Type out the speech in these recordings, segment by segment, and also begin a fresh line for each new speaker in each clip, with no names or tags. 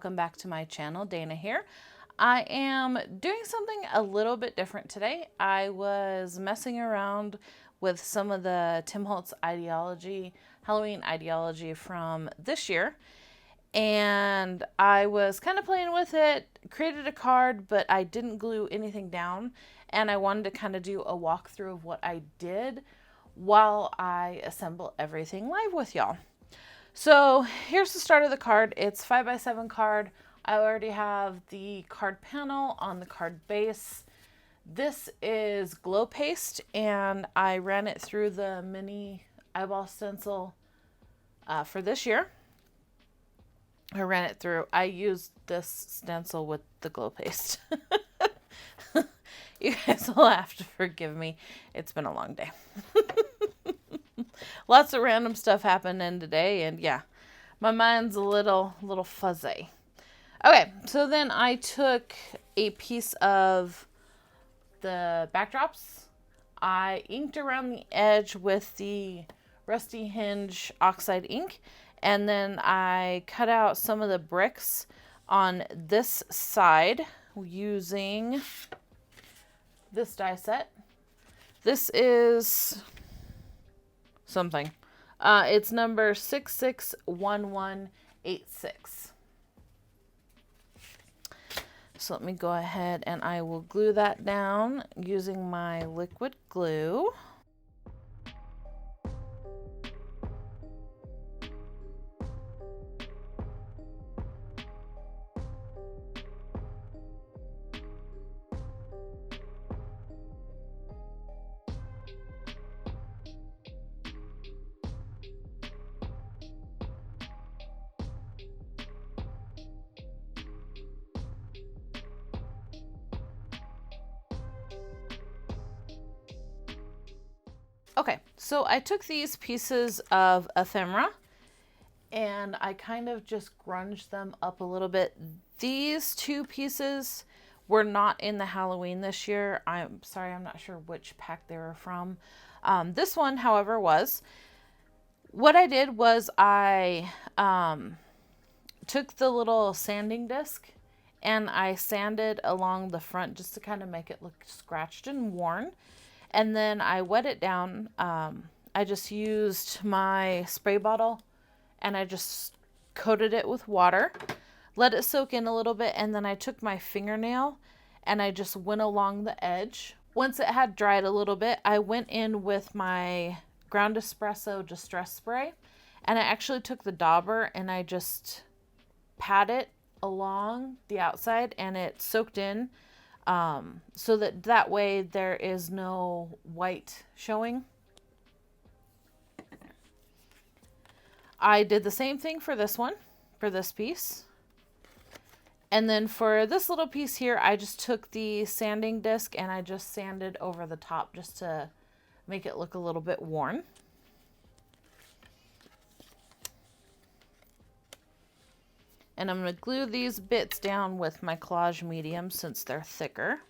welcome back to my channel. Dana here. I am doing something a little bit different today. I was messing around with some of the Tim Holtz ideology, Halloween ideology from this year, and I was kind of playing with it, created a card, but I didn't glue anything down, and I wanted to kind of do a walkthrough of what I did while I assemble everything live with y'all. So here's the start of the card. It's 5x7 card. I already have the card panel on the card base. This is glow paste, and I ran it through the mini eyeball stencil for this year. I used this stencil with the glow paste. You guys will have to forgive me. It's been a long day. Lots of random stuff happening today, and yeah, my mind's a little fuzzy. Okay, so then I took a piece of the backdrops. I inked around the edge with the Rusty Hinge oxide ink, and then I cut out some of the bricks on this side using this die set. This is something. It's number 661186. So let me go ahead and I will glue that down using my liquid glue. Okay, so I took these pieces of ephemera and I kind of just grunged them up a little bit. These two pieces were not in the Halloween this year. I'm sorry, I'm not sure which pack they were from. This one, however, was. What I did was I took the little sanding disc and I sanded along the front just to kind of make it look scratched and worn. And then I wet it down. I just used my spray bottle and I just coated it with water, let it soak in a little bit, and then I took my fingernail and I just went along the edge. Once it had dried a little bit, I went in with my ground espresso distress spray, and I actually took the dauber and I just pat it along the outside, and it soaked in. So that way there is no white showing. I did the same thing for this one, for this piece. And then for this little piece here, I just took the sanding disc and I just sanded over the top just to make it look a little bit worn. And I'm going to glue these bits down with my collage medium since they're thicker.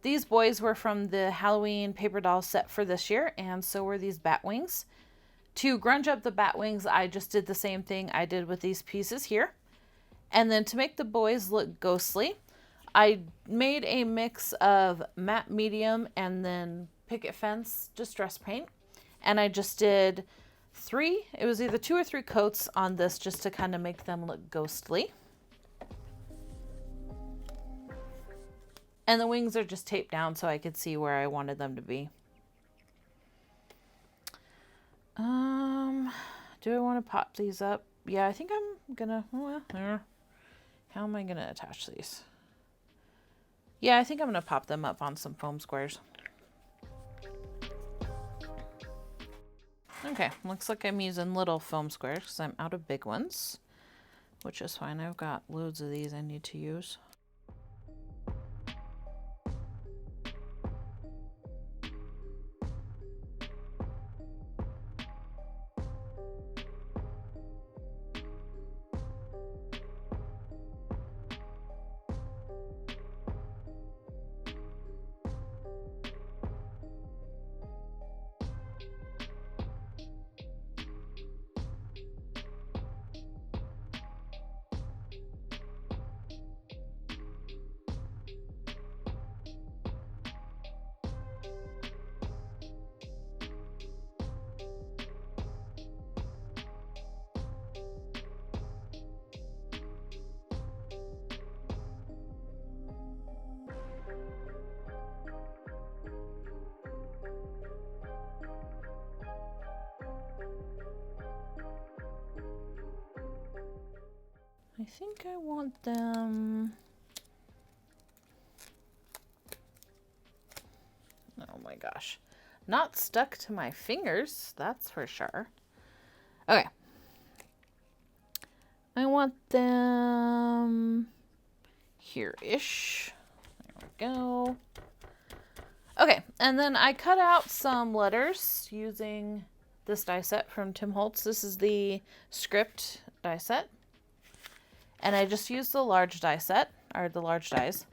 These boys were from the Halloween paper doll set for this year, and so were these bat wings. To grunge up the bat wings, I just did the same thing I did with these pieces here. And then to make the boys look ghostly, I made a mix of matte medium and then picket fence distress paint. And I just did it was either 2 or 3 coats on this just to kind of make them look ghostly. And the wings are just taped down so I could see where I wanted them to be. Do I want to pop these up? Yeah, I think I'm gonna, how am I gonna attach these? Yeah, I think I'm gonna pop them up on some foam squares. Okay, looks like I'm using little foam squares because I'm out of big ones. which is fine. I've got loads of these I need to use. I think I want them... Oh my gosh. Not stuck to my fingers, that's for sure. Okay. I want them here-ish. There we go. Okay, and then I cut out some letters using this die set from Tim Holtz. This is the script die set. And I just used the large die set, or the large dies.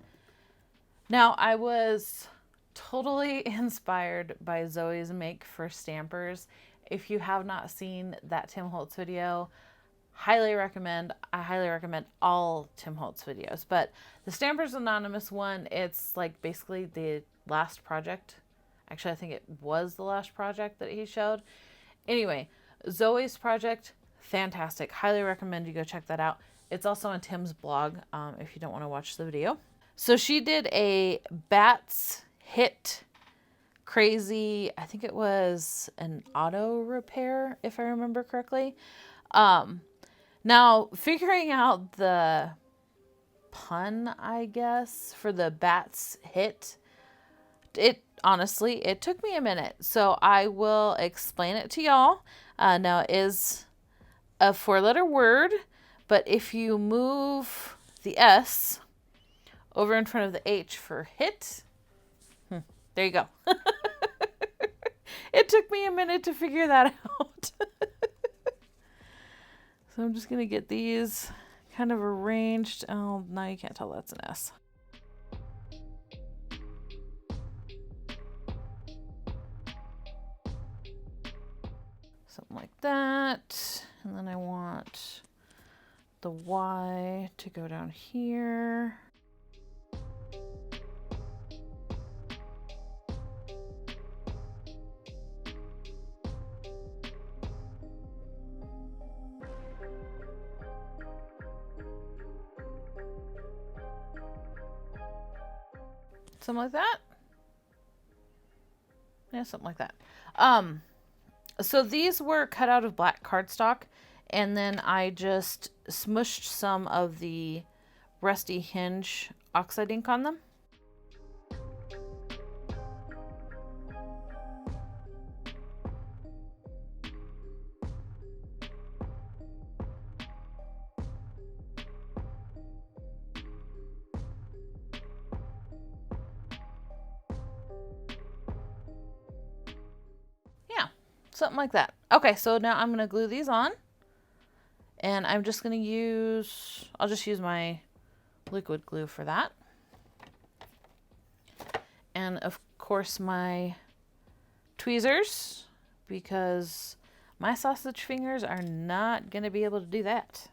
Now, I was totally inspired by Zoe's make for stampers. If you have not seen that Tim Holtz video, highly recommend. I highly recommend all Tim Holtz videos. But the Stampers Anonymous one, it's like basically the last project. Actually, I think it was the last project that he showed. Anyway, Zoe's project, fantastic. Highly recommend you go check that out. It's also on Tim's blog if you don't want to watch the video. So she did a Bats Hit Crazy, I think it was an auto repair, if I remember correctly. Now, figuring out the pun, I guess, for the Bats Hit, honestly, it took me a minute. So I will explain it to y'all. Now, it is a 4-letter word. But if you move the S over in front of the H for hit, there you go. It took me a minute to figure that out. So I'm just going to get these kind of arranged. Oh, now you can't tell that's an S. Something like that. And then I want the Y to go down here. Something like that. Yeah, something like that. So these were cut out of black cardstock. And then I just smushed some of the Rusty Hinge oxide ink on them. Yeah, something like that. Okay, so now I'm going to glue these on. And I'm just going to use, I'll just use my liquid glue for that. And of course my tweezers, because my sausage fingers are not going to be able to do that.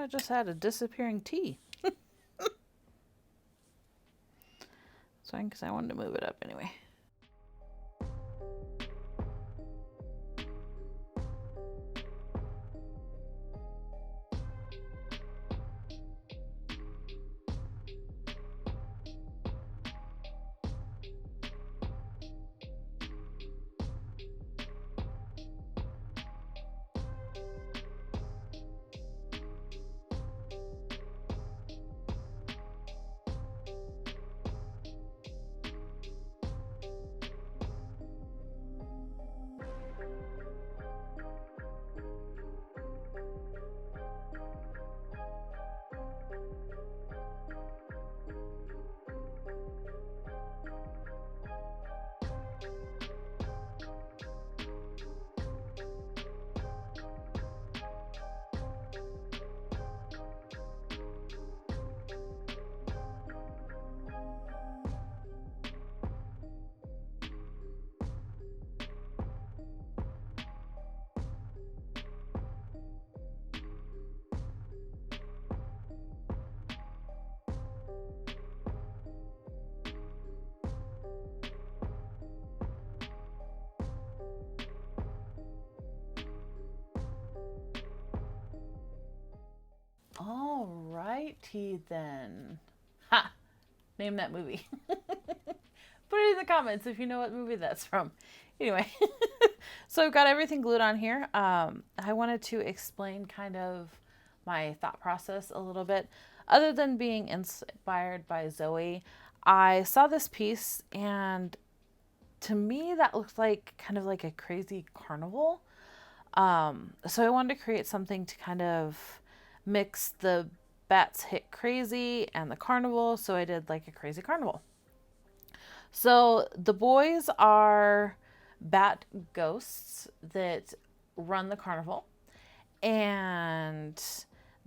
of just had a disappearing T. It's fine because I wanted to move it up anyway. All righty then. Ha! Name that movie. Put it in the comments if you know what movie that's from. Anyway, so I've got everything glued on here. I wanted to explain kind of my thought process a little bit. Other than being inspired by Zoe, I saw this piece and to me that looked like kind of like a crazy carnival. So I wanted to create something to kind of mix the bats hit crazy and the carnival. So I did like a crazy carnival. So the boys are bat ghosts that run the carnival, and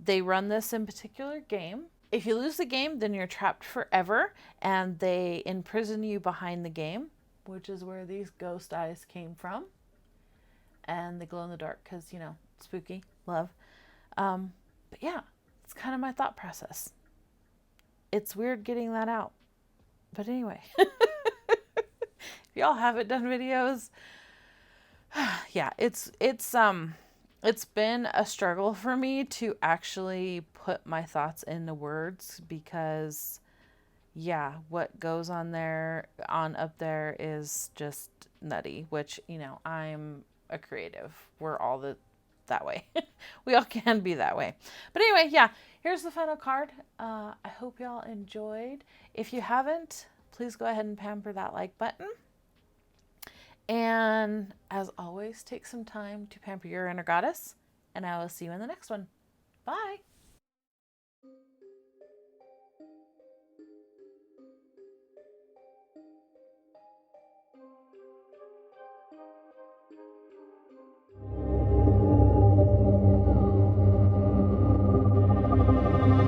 they run this in particular game. If you lose the game, then you're trapped forever, and they imprison you behind the game, which is where these ghost eyes came from. And they glow in the dark because, you know, spooky, love. But yeah, it's kind of my thought process. It's weird getting that out. But anyway, if y'all haven't done videos, yeah, it's been a struggle for me to actually put my thoughts into words because yeah, what goes on up there is just nutty, which, you know, I'm a creative. We're all that way. We all can be that way. But anyway, yeah, here's the final card. I hope y'all enjoyed. If you haven't, please go ahead and pamper that like button. And as always, take some time to pamper your inner goddess. And I will see you in the next one. Bye.